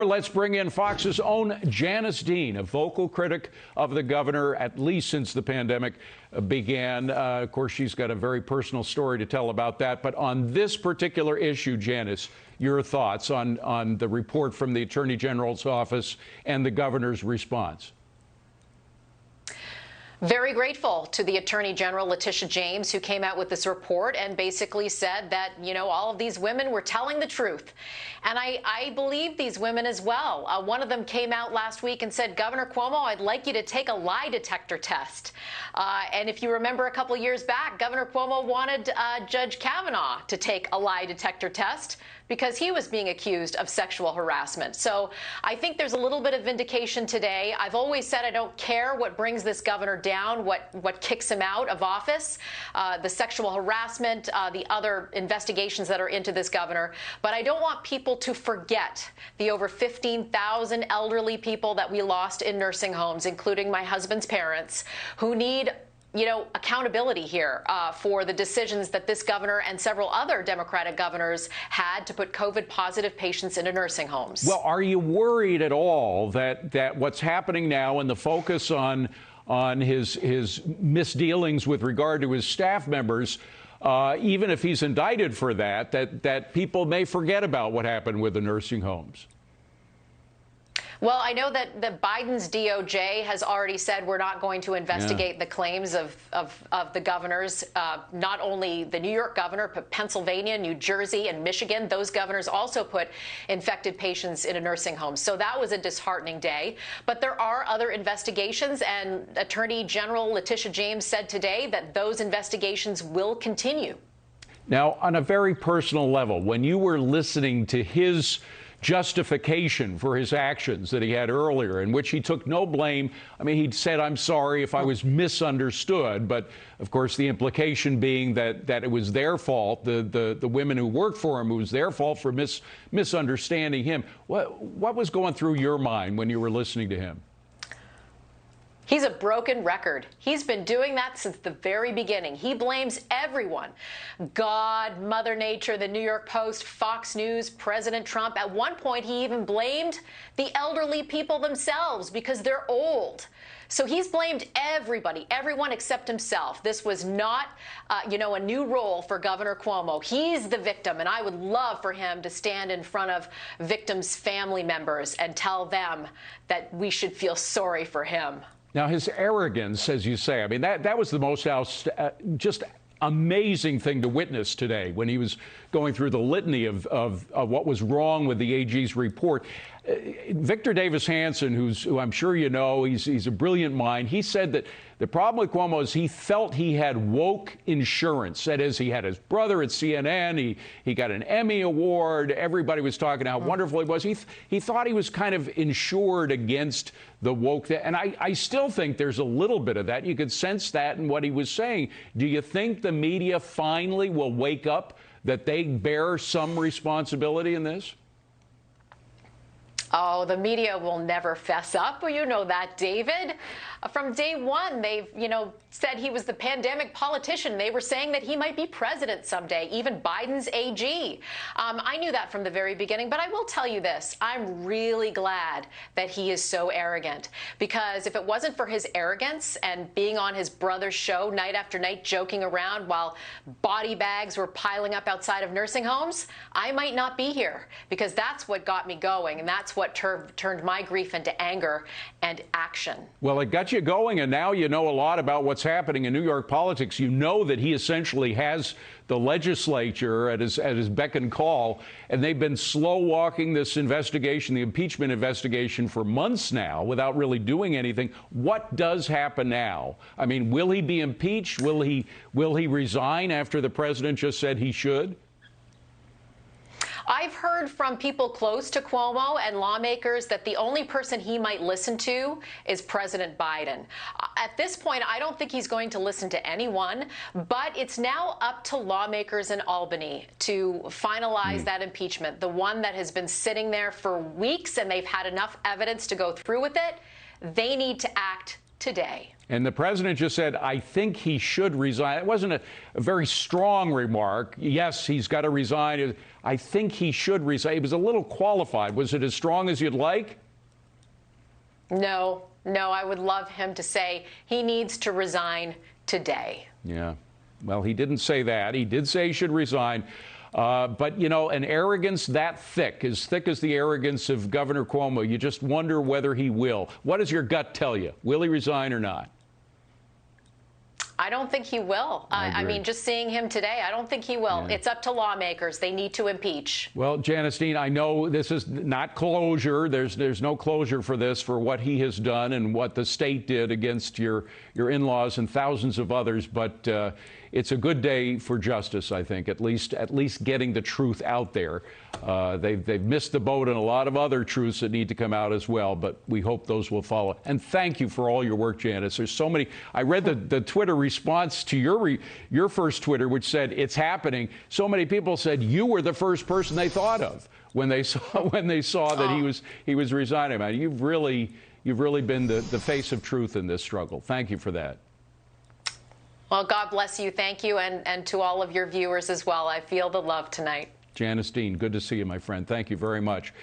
Let's bring in Fox's own Janice Dean, a vocal critic of the governor, at least since the pandemic began. Of course, she's got a very personal story to tell about that. But on this particular issue, Janice, your thoughts on the report from the Attorney General's office and the governor's response? Very grateful to the Attorney General, Letitia James, who came out with this report and basically said that, all of these women were telling the truth. And I believe these women as well. One of them came out last week and said, Governor Cuomo, I'd like you to take a lie detector test. And if you remember a couple years back, Governor Cuomo wanted Judge Kavanaugh to take a lie detector test because he was being accused of sexual harassment. So I think there's a little bit of vindication today. I've always said I don't care what brings this governor down, what kicks him out of office, the sexual harassment, the other investigations that are into this governor. But I don't want people to forget the over 15,000 elderly people that we lost in nursing homes, including my husband's parents, who need accountability here for the decisions that this governor and several other Democratic governors had to put COVID-positive patients into nursing homes. Well, are you worried at all that what's happening now and the focus on his misdealings with regard to his staff members, even if he's indicted for that people may forget about what happened with the nursing homes? Well, I know that Biden's DOJ has already said we're not going to investigate the claims of the governors, not only the New York governor, but Pennsylvania, New Jersey, and Michigan. Those governors also put infected patients into nursing homes. So that was a disheartening day. But there are other investigations, and Attorney General Letitia James said today that those investigations will continue. Now, on a very personal level, when you were listening to his justification for his actions that he had earlier, in which he took no blame. I mean, he said, I'm sorry if I was misunderstood. But of course, the implication being that it was their fault, the women who worked for him, it was their fault for misunderstanding him. What was going through your mind when you were listening to him? He's a broken record. He's been doing that since the very beginning. He blames everyone. God, Mother Nature, the New York Post, Fox News, President Trump. At one point, he even blamed the elderly people themselves because they're old. So he's blamed everybody, everyone except himself. This was not, a new role for Governor Cuomo. He's the victim, and I would love for him to stand in front of victims' family members and tell them that we should feel sorry for him. Now, his arrogance, as you say, I mean, that was the most just amazing thing to witness today when he was going through the litany of what was wrong with the AG's report. Victor Davis Hanson, who I'm sure you know, he's a brilliant mind. He said that the problem with Cuomo is he felt he had woke insurance. That is, he had his brother at CNN. He got an Emmy Award. Everybody was talking how wonderful he was. He thought he was kind of insured against the woke. And I still think there's a little bit of that. You could sense that in what he was saying. Do you think the media finally will wake up that they bear some responsibility in this? Oh, the media will never fess up. Well, you know that, David. From day one, they've, said he was the pandemic politician. They were saying that he might be president someday, even Biden's AG. I knew that from the very beginning, but I will tell you this. I'm really glad that he is so arrogant, because if it wasn't for his arrogance and being on his brother's show night after night, joking around while body bags were piling up outside of nursing homes, I might not be here, because that's what got me going, and that's what turned my grief into anger and action. Well, it got you going, and now you know a lot about what's happening in New York politics. You know that he essentially has the legislature at his beck and call, and they've been slow walking this investigation, the impeachment investigation, for months now without really doing anything. What does happen now? I mean, will he be impeached? Will he resign after the president just said he should? I've heard from people close to Cuomo and lawmakers that the only person he might listen to is President Biden. At this point, I don't think he's going to listen to anyone, but it's now up to lawmakers in Albany to finalize that impeachment, the one that has been sitting there for weeks and they've had enough evidence to go through with it. They need to act today. And the president just said, I think he should resign. It wasn't a very strong remark. Yes, he's got to resign. I think he should resign. It was a little qualified. Was it as strong as you'd like? No, I would love him to say he needs to resign today. Yeah. Well, he didn't say that. He did say he should resign. But, you know, an arrogance that thick as the arrogance of Governor Cuomo, you just wonder whether he will. What does your gut tell you? Will he resign or not? I don't think he will. I mean, just seeing him today, I don't think he will. Yeah. It's up to lawmakers. They need to impeach. Well, Janice Dean, I know this is not closure. There's no closure for this, for what he has done and what the state did against your in-laws and thousands of others. But it's a good day for justice, I think, at least getting the truth out there. They've missed the boat on a lot of other truths that need to come out as well, but we hope those will follow. And thank you for all your work, Janice. There's so many. I read the Twitter response to your first Twitter, which said it's happening. So many people said you were the first person they thought of when they saw that he was resigning. I mean, you've really been the face of truth in this struggle. Thank you for that. Well, God bless you. Thank you. And to all of your viewers as well. I feel the love tonight. Janice Dean, good to see you, my friend. Thank you very much.